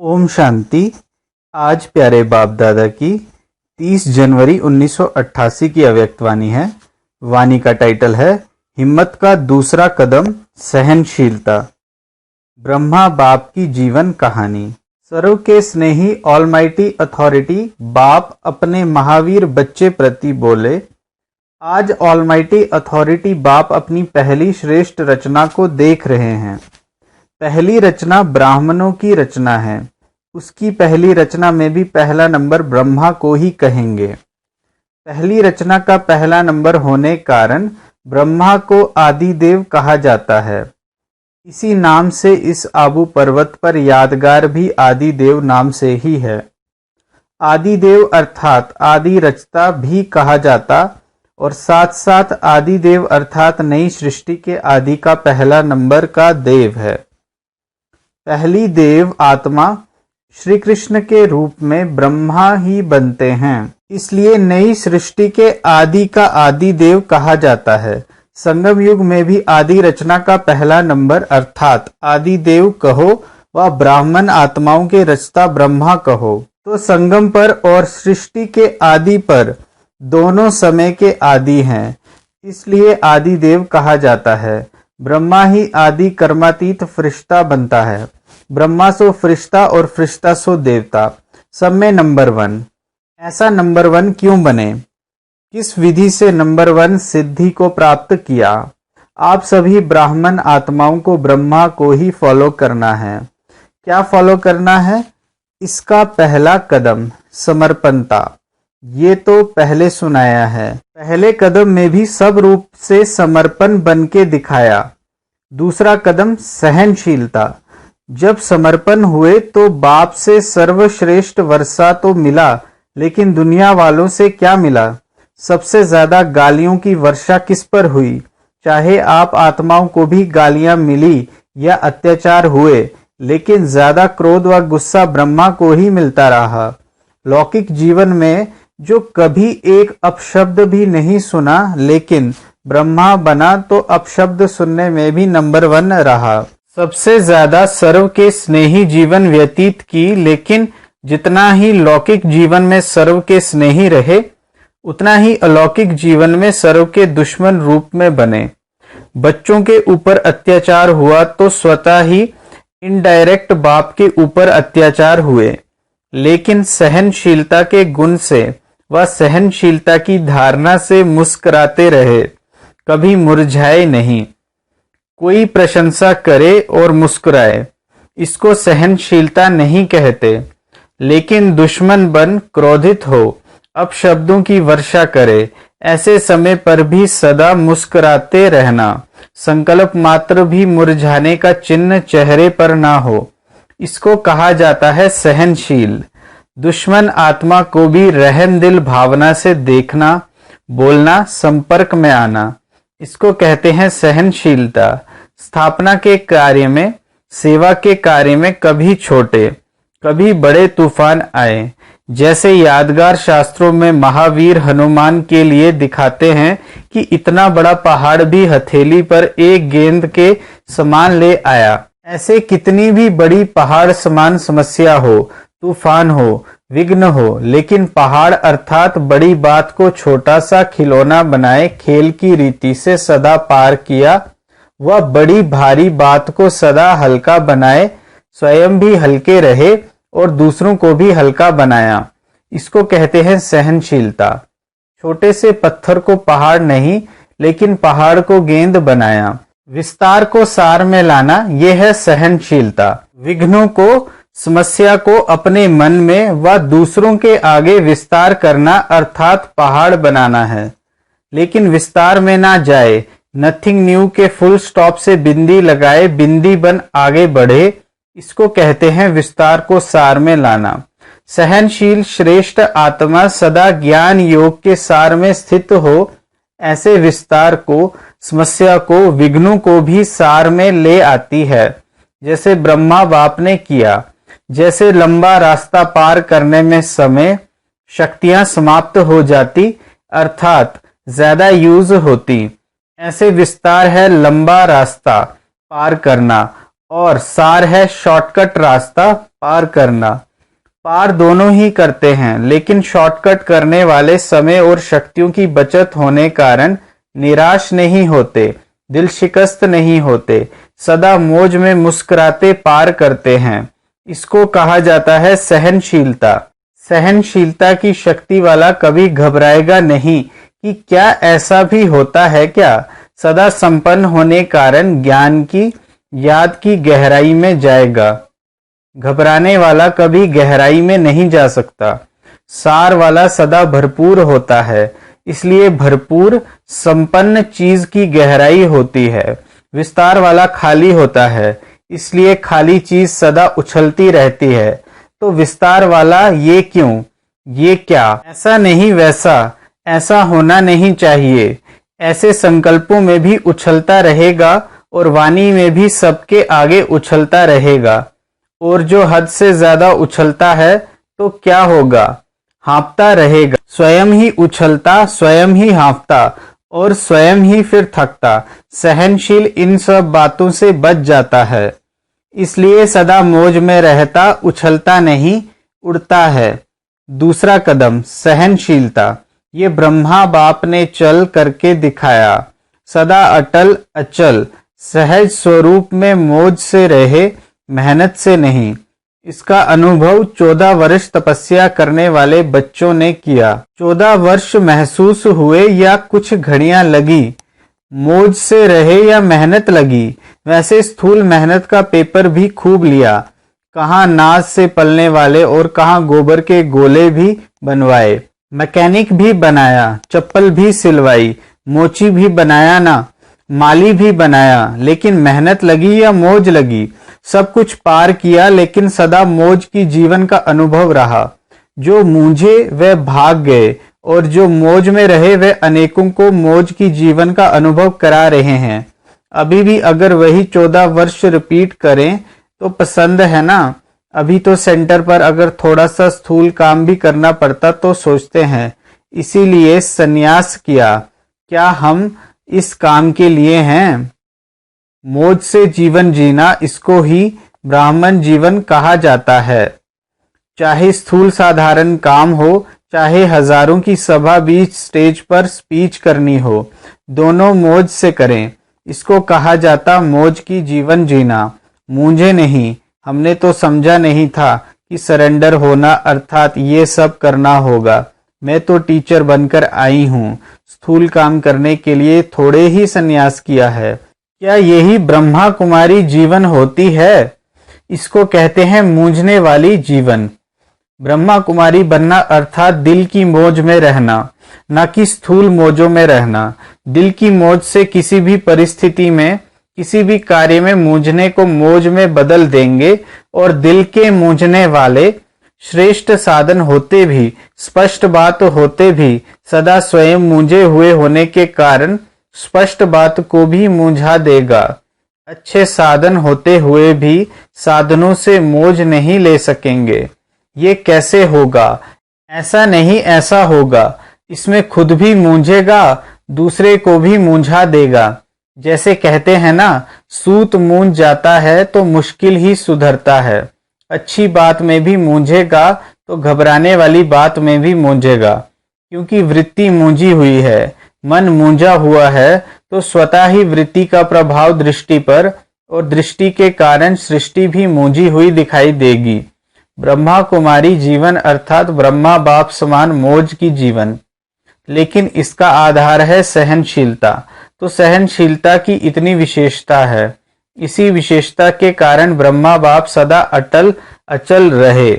ओम शांति। आज प्यारे बाप दादा की 30 जनवरी 1988 की अव्यक्तवाणी है। वाणी का टाइटल है हिम्मत का दूसरा कदम, सहनशीलता। ब्रह्मा बाप की जीवन कहानी। सर्व के स्नेही ऑलमाइटी अथॉरिटी बाप अपने महावीर बच्चे प्रति बोले, आज ऑलमाइटी अथॉरिटी बाप अपनी पहली श्रेष्ठ रचना को देख रहे हैं। पहली रचना ब्राह्मणों की रचना है। उसकी पहली रचना में भी पहला नंबर ब्रह्मा को ही कहेंगे। पहली रचना का पहला नंबर होने कारण ब्रह्मा को आदिदेव कहा जाता है। इसी नाम से इस आबू पर्वत पर यादगार भी आदिदेव नाम से ही है। आदिदेव अर्थात आदि रचता भी कहा जाता और साथ साथ आदिदेव अर्थात नई सृष्टि के आदि का पहला नंबर का देव है। पहली देव आत्मा श्री कृष्ण के रूप में ब्रह्मा ही बनते हैं, इसलिए नई सृष्टि के आदि का आदि देव कहा जाता है। संगम युग में भी आदि रचना का पहला नंबर अर्थात आदि देव कहो व ब्राह्मण आत्माओं के रचता ब्रह्मा कहो, तो संगम पर और सृष्टि के आदि पर दोनों समय के आदि हैं, इसलिए आदि देव कहा जाता है। ब्रह्मा ही आदि कर्मातीत फरिश्ता बनता है। ब्रह्मा सो फरिश्ता और फरिश्ता सो देवता, सब में नंबर 1। ऐसा नंबर 1 क्यों बने? किस विधि से नंबर 1 सिद्धि को प्राप्त किया? आप सभी ब्राह्मण आत्माओं को ब्रह्मा को ही फॉलो करना है। क्या फॉलो करना है? इसका पहला कदम समर्पणता। ये तो पहले सुनाया है। पहले कदम में भी सब रूप से समर्पण बन के दिखाया। दूसरा कदम सहनशीलता। जब समर्पण हुए तो बाप से सर्वश्रेष्ठ वर्षा तो मिला, लेकिन दुनिया वालों से क्या मिला? सबसे ज्यादा गालियों की वर्षा किस पर हुई? चाहे आप आत्माओं को भी गालियां मिली या अत्याचार हुए, लेकिन ज्यादा क्रोध व गुस्सा ब्रह्मा को ही मिलता रहा। लौकिक जीवन में जो कभी एक अपशब्द भी नहीं सुना, लेकिन ब्रह्मा बना तो अपशब्द सुनने में भी नंबर 1 रहा। सबसे ज्यादा सर्व के स्नेही जीवन व्यतीत की, लेकिन जितना ही लौकिक जीवन में सर्व के स्नेही रहे, उतना ही अलौकिक जीवन में सर्व के दुश्मन रूप में बने। बच्चों के ऊपर अत्याचार हुआ तो स्वतः ही इनडायरेक्ट बाप के ऊपर अत्याचार हुए, लेकिन सहनशीलता के गुण से व सहनशीलता की धारणा से मुस्कुराते रहे, कभी मुरझाए नहीं। कोई प्रशंसा करे और मुस्कुराए, इसको सहनशीलता नहीं कहते। लेकिन दुश्मन बन क्रोधित हो, अपशब्दों की वर्षा करे, ऐसे समय पर भी सदा मुस्कुराते रहना, संकल्प मात्र भी मुरझाने का चिन्ह चेहरे पर ना हो, इसको कहा जाता है सहनशील। दुश्मन आत्मा को भी रहम दिल भावना से देखना, बोलना, संपर्क में आना, इसको कहते हैं सहनशीलता। स्थापना के कार्य में, सेवा के कार्य में कभी छोटे कभी बड़े तूफान आए, जैसे यादगार शास्त्रों में महावीर हनुमान के लिए दिखाते हैं कि इतना बड़ा पहाड़ भी हथेली पर एक गेंद के समान ले आया। ऐसे कितनी भी बड़ी पहाड़ समान समस्या हो, तूफान हो, विघ्न हो, लेकिन पहाड़ अर्थात बड़ी बात को छोटा सा खिलौना बनाए खेल की रीति से सदा पार किया, वह बड़ी भारी बात को सदा हल्का बनाए, स्वयं भी हल्के रहे और दूसरों को भी हल्का बनाया, इसको कहते हैं सहनशीलता। छोटे से पत्थर को पहाड़ नहीं, लेकिन पहाड़ को गेंद बनाया। विस्तार को सार में लाना, यह है सहनशीलता। विघ्नों को, समस्या को अपने मन में व दूसरों के आगे विस्तार करना अर्थात पहाड़ बनाना है, लेकिन विस्तार में ना जाए। नथिंग न्यू के फुल स्टॉप से बिंदी लगाए, बिंदी बन आगे बढ़े, इसको कहते हैं विस्तार को सार में लाना। सहनशील श्रेष्ठ आत्मा सदा ज्ञान योग के सार में स्थित हो, ऐसे विस्तार को, समस्या को, विघ्नों को भी सार में ले आती है, जैसे ब्रह्मा बाप ने किया। जैसे लंबा रास्ता पार करने में समय, शक्तियां समाप्त हो जाती, अर्थात ज्यादा यूज होती, ऐसे विस्तार है लंबा रास्ता पार करना और सार है शॉर्टकट रास्ता पार करना। पार दोनों ही करते हैं, लेकिन शॉर्टकट करने वाले समय और शक्तियों की बचत होने कारण निराश नहीं होते, दिल शिकस्त नहीं होते, सदा मौज में मुस्कुराते पार करते हैं। इसको कहा जाता है सहनशीलता। सहनशीलता की शक्ति वाला कभी घबराएगा नहीं कि क्या ऐसा भी होता है क्या। सदा संपन्न होने कारण ज्ञान की याद की गहराई में जाएगा। घबराने वाला कभी गहराई में नहीं जा सकता। सार वाला सदा भरपूर होता है, इसलिए भरपूर संपन्न चीज की गहराई होती है। विस्तार वाला खाली होता है, इसलिए खाली चीज सदा उछलती रहती है। तो विस्तार वाला ये क्यों, ये क्या, ऐसा नहीं वैसा, ऐसा होना नहीं चाहिए, ऐसे संकल्पों में भी उछलता रहेगा और वाणी में भी सबके आगे उछलता रहेगा। और जो हद से ज्यादा उछलता है तो क्या होगा, हाँफता रहेगा। स्वयं ही उछलता, स्वयं ही हाँफता और स्वयं ही फिर थकता। सहनशील इन सब बातों से बच जाता है, इसलिए सदा मौज में रहता, उछलता नहीं, उड़ता है। दूसरा कदम सहनशीलता। ये ब्रह्मा बाप ने चल करके दिखाया। सदा अटल अचल सहज स्वरूप में मौज से रहे, मेहनत से नहीं। इसका अनुभव 14 वर्ष तपस्या करने वाले बच्चों ने किया। 14 वर्ष महसूस हुए या कुछ घड़ियां लगी, मौज से रहे या मेहनत लगी। वैसे स्थूल मेहनत का पेपर भी खूब लिया, कहाँ नाज से पलने वाले और कहाँ गोबर के गोले भी बनवाए। मैकेनिक भी बनाया, चप्पल भी सिलवाई, मोची भी बनाया ना, माली भी बनाया। लेकिन मेहनत लगी या मौज लगी, सब कुछ पार किया, लेकिन सदा मौज की जीवन का अनुभव रहा। जो मूंझे वे भाग गए और जो मौज में रहे वे अनेकों को मौज की जीवन का अनुभव करा रहे हैं। अभी भी अगर वही 14 वर्ष रिपीट करें तो पसंद है ना। अभी तो सेंटर पर अगर थोड़ा सा स्थूल काम भी करना पड़ता तो सोचते हैं, इसीलिए संन्यास किया। क्या हम इस काम के लिए हैं? मौज से जीवन जीना, इसको ही ब्राह्मण जीवन कहा जाता है। चाहे स्थूल साधारण काम हो, चाहे हजारों की सभा बीच स्टेज पर स्पीच करनी हो, दोनों मौज से करें। इसको कहा जाता मौज की जीवन जीना। मूंझे नहीं। हमने तो समझा नहीं था कि सरेंडर होना अर्थात ये सब करना होगा। मैं तो टीचर बनकर आई हूँ, स्थूल काम करने के लिए थोड़े ही संन्यास किया है। क्या यही ब्रह्मा कुमारी जीवन होती है? इसको कहते हैं मूंझने वाली जीवन। ब्रह्मा कुमारी बनना अर्थात दिल की मौज में रहना, न कि स्थूल मौजों में रहना। दिल की मौज से किसी भी परिस्थिति में, किसी भी कार्य में मूंझने को मौज में बदल देंगे। और दिल के मूंझने वाले श्रेष्ठ साधन होते भी, स्पष्ट बात होते भी, सदा स्वयं मूंझे हुए होने के कारण स्पष्ट बात को भी मूंझा देगा। अच्छे साधन होते हुए भी साधनों से मौज नहीं ले सकेंगे। ये कैसे होगा? ऐसा नहीं ऐसा होगा। इसमें खुद भी मूंझेगा, दूसरे को भी मूंझा देगा। जैसे कहते हैं ना, सूत मूंझ जाता है तो मुश्किल ही सुधरता है। अच्छी बात में भी मूंझेगा तो घबराने वाली बात में भी मूंझेगा, क्योंकि वृत्ति मूंझी हुई है। मन मूंझा हुआ है तो स्वतः ही वृत्ति का प्रभाव दृष्टि पर, और दृष्टि के कारण सृष्टि भी मूंझी हुई दिखाई देगी। ब्रह्मा कुमारी जीवन अर्थात ब्रह्मा बाप समान मौज की जीवन, लेकिन इसका आधार है सहनशीलता। तो सहनशीलता की इतनी विशेषता है, इसी विशेषता के कारण ब्रह्मा बाप सदा अटल अचल रहे।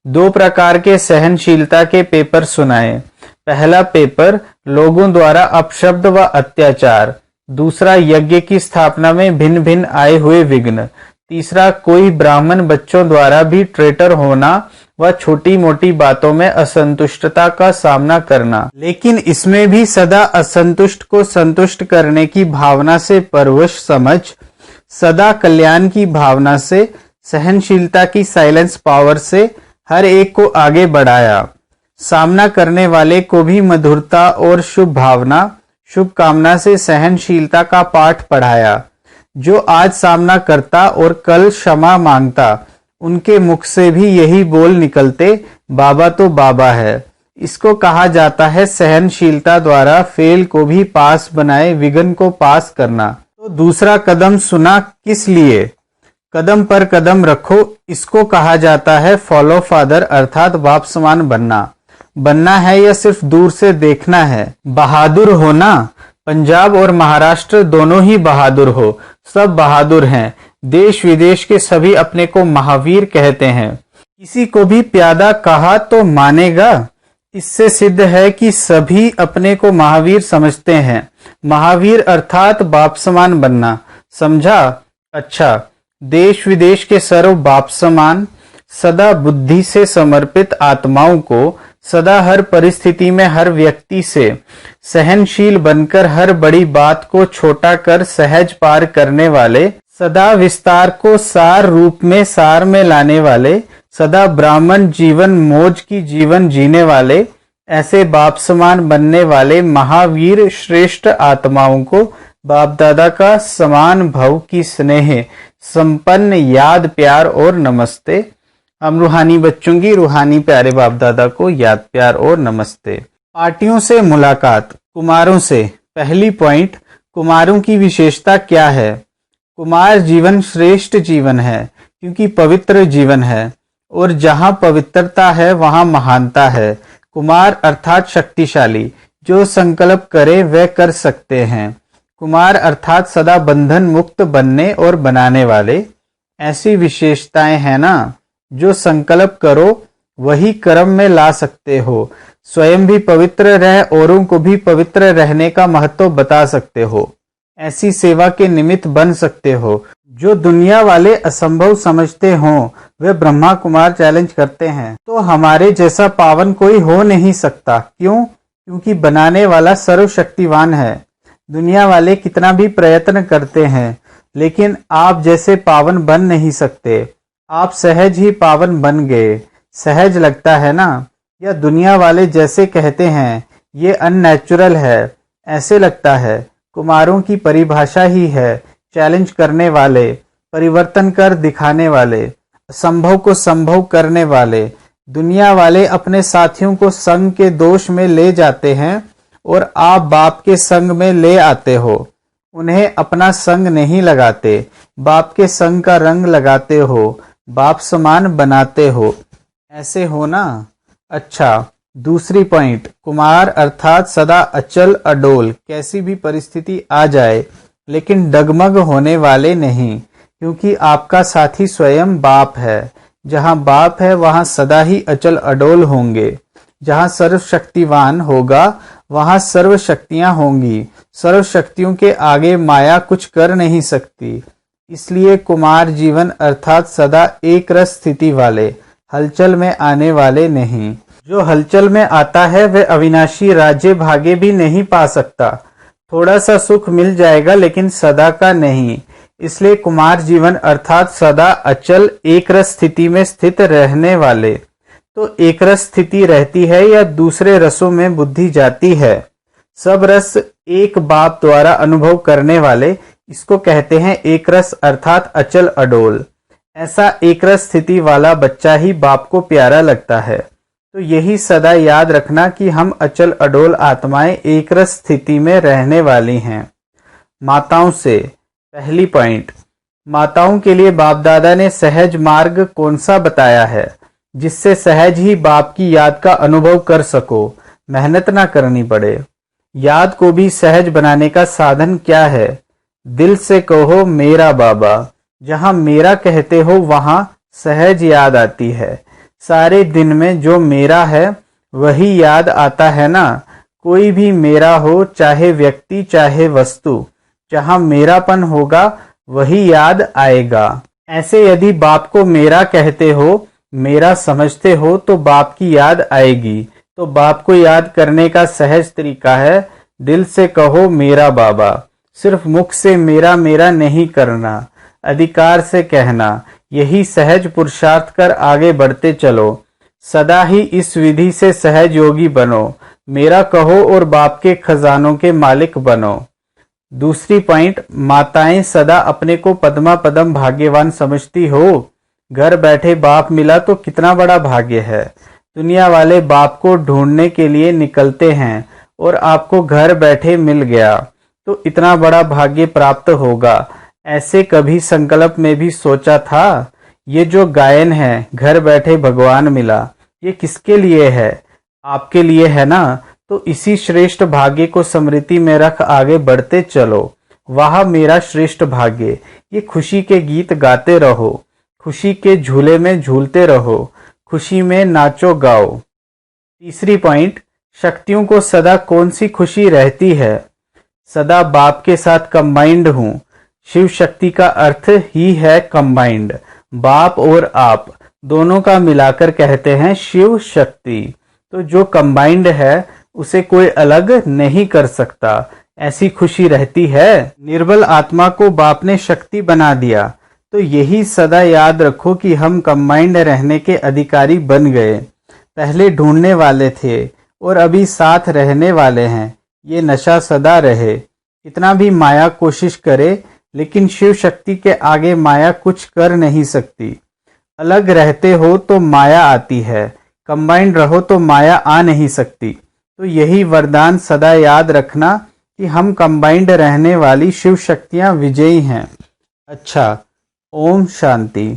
2 प्रकार के सहनशीलता के पेपर सुनाए। पहला पेपर लोगों द्वारा अपशब्द व अत्याचार। दूसरा यज्ञ की स्थापना में भिन्न भिन्न आए हुए विघ्न। तीसरा कोई ब्राह्मण बच्चों द्वारा भी ट्रेटर होना व छोटी मोटी बातों में असंतुष्टता का सामना करना। लेकिन इसमें भी सदा असंतुष्ट को संतुष्ट करने की भावना से परवश समझ, सदा कल्याण की भावना से, सहनशीलता की साइलेंस पावर से हर एक को आगे बढ़ाया। सामना करने वाले को भी मधुरता और शुभ भावना, शुभ कामना से सहनशीलता का पाठ पढ़ाया। जो आज सामना करता और कल क्षमा मांगता, उनके मुख से भी यही बोल निकलते, बाबा तो बाबा है। इसको कहा जाता है सहनशीलता द्वारा फेल को भी पास बनाए विघ्न को पास करना। तो दूसरा कदम सुना किस लिए, कदम पर कदम रखो, इसको कहा जाता है फॉलो फादर अर्थात बाप समान बनना। बनना है या सिर्फ दूर से देखना है? बहादुर होना। पंजाब और महाराष्ट्र दोनों ही बहादुर हो, सब बहादुर हैं। देश विदेश के सभी अपने को महावीर कहते हैं। किसी को भी प्यादा कहा तो मानेगा। इससे सिद्ध है कि सभी अपने को महावीर समझते हैं। महावीर अर्थात बाप समान बनना, समझा? अच्छा, देश विदेश के सर्व बाप समान सदा बुद्धि से समर्पित आत्माओं को सदा हर परिस्थिति में हर व्यक्ति से सहनशील बनकर हर बड़ी बात को छोटा कर सहज पार करने वाले, सदा विस्तार को सार रूप में सार में लाने वाले, सदा ब्राह्मण जीवन मौज की जीवन जीने वाले, ऐसे बाप समान बनने वाले महावीर श्रेष्ठ आत्माओं को बाप दादा का समान भव की स्नेह संपन्न याद प्यार और नमस्ते। हम रूहानी बच्चों की रूहानी प्यारे बाप दादा को याद प्यार और नमस्ते। पार्टियों से मुलाकात, कुमारों से। पहली पॉइंट, कुमारों की विशेषता क्या है? कुमार जीवन श्रेष्ठ जीवन है क्योंकि पवित्र जीवन है, और जहाँ पवित्रता है वहाँ महानता है। कुमार अर्थात शक्तिशाली, जो संकल्प करे वह कर सकते हैं। कुमार अर्थात सदा बंधन मुक्त बनने और बनाने वाले। ऐसी विशेषताएं हैं ना, जो संकल्प करो वही कर्म में ला सकते हो। स्वयं भी पवित्र रह औरों को भी पवित्र रहने का महत्व बता सकते हो। ऐसी सेवा के निमित्त बन सकते हो। जो दुनिया वाले असंभव समझते हों वे ब्रह्मा कुमार चैलेंज करते हैं। तो हमारे जैसा पावन कोई हो नहीं सकता। क्यों? क्योंकि बनाने वाला सर्वशक्तिवान है। दुनिया वाले कितना भी प्रयत्न करते हैं लेकिन आप जैसे पावन बन नहीं सकते। आप सहज ही पावन बन गए। सहज लगता है ना? या दुनिया वाले जैसे कहते हैं ये अननेचुरल है, ऐसे लगता है। कुमारों की परिभाषा ही है चैलेंज करने वाले, परिवर्तन कर दिखाने वाले, असंभव को संभव करने वाले। दुनिया वाले अपने साथियों को संग के दोष में ले जाते हैं और आप बाप के संग में ले आते हो। उन्हें अपना संग नहीं लगाते, बाप के संग का रंग लगाते हो, बाप समान बनाते हो। ऐसे हो ना? अच्छा, दूसरी पॉइंट, कुमार अर्थात सदा अचल अडोल, कैसी भी परिस्थिति आ जाए लेकिन डगमग होने वाले नहीं, क्योंकि आपका साथी स्वयं बाप है। जहाँ बाप है वहाँ सदा ही अचल अडोल होंगे। जहाँ सर्वशक्तिवान होगा वहाँ सर्व शक्तियाँ होंगी। सर्व शक्तियों के आगे माया कुछ कर नहीं सकती। इसलिए कुमार जीवन अर्थात सदा एक रस स्थिति वाले, हलचल में आने वाले नहीं। जो हलचल में आता है वह अविनाशी राज्य भाग्य भी नहीं पा सकता। थोड़ा सा सुख मिल जाएगा लेकिन सदा का नहीं। इसलिए कुमार जीवन अर्थात सदा अचल एक रस स्थिति में स्थित रहने वाले। तो एक रस स्थिति रहती है या दूसरे रसों में बुद्धि जाती है? सब रस एक बाप द्वारा अनुभव करने वाले, इसको कहते हैं एक रस अर्थात अचल अडोल। ऐसा एक रस स्थिति वाला बच्चा ही बाप को प्यारा लगता है। तो यही सदा याद रखना कि हम अचल अडोल आत्माएं एक रस स्थिति में रहने वाली हैं। माताओं से। पहली पॉइंट, माताओं के लिए बाप दादा ने सहज मार्ग कौन सा बताया है जिससे सहज ही बाप की याद का अनुभव कर सको, मेहनत ना करनी पड़े। याद को भी सहज बनाने का साधन क्या है? दिल से कहो मेरा बाबा। जहाँ मेरा कहते हो वहाँ सहज याद आती है। सारे दिन में जो मेरा है वही याद आता है ना। कोई भी मेरा हो, चाहे व्यक्ति चाहे वस्तु, जहाँ मेरापन होगा वही याद आएगा। ऐसे यदि बाप को मेरा कहते हो, मेरा समझते हो तो बाप की याद आएगी। तो बाप को याद करने का सहज तरीका है दिल से कहो मेरा बाबा। सिर्फ मुख से मेरा मेरा नहीं करना, अधिकार से कहना। यही सहज पुरुषार्थ कर आगे बढ़ते चलो। सदा ही इस विधि से सहज योगी बनो। मेरा कहो और बाप के खजानों के मालिक बनो। दूसरी पॉइंट, माताएं सदा अपने को पद्मा पदम भाग्यवान समझती हो। घर बैठे बाप मिला तो कितना बड़ा भाग्य है। दुनिया वाले बाप को ढूंढने के लिए निकलते हैं और आपको घर बैठे मिल गया तो इतना बड़ा भाग्य प्राप्त होगा, ऐसे कभी संकल्प में भी सोचा था? ये जो गायन है, घर बैठे भगवान मिला, ये किसके लिए है? आपके लिए है ना। तो इसी श्रेष्ठ भाग्य को स्मृति में रख आगे बढ़ते चलो। वाह मेरा श्रेष्ठ भाग्य, ये खुशी के गीत गाते रहो, खुशी के झूले में झूलते रहो, खुशी में नाचो गाओ। तीसरी पॉइंट, शक्तियों को सदा कौन सी खुशी रहती है? सदा बाप के साथ कंबाइंड हूँ। शिव शक्ति का अर्थ ही है कंबाइंड। बाप और आप दोनों का मिलाकर कहते हैं शिव शक्ति। तो जो कंबाइंड है उसे कोई अलग नहीं कर सकता, ऐसी खुशी रहती है। निर्बल आत्मा को बाप ने शक्ति बना दिया। तो यही सदा याद रखो कि हम कंबाइंड रहने के अधिकारी बन गए। पहले ढूंढने वाले थे और अभी साथ रहने वाले हैं। ये नशा सदा रहे। कितना भी माया कोशिश करे, लेकिन शिव शक्ति के आगे माया कुछ कर नहीं सकती। अलग रहते हो तो माया आती है, कंबाइंड रहो तो माया आ नहीं सकती। तो यही वरदान सदा याद रखना कि हम कंबाइंड रहने वाली शिव शक्तियां विजयी हैं। अच्छा, ओम शांति।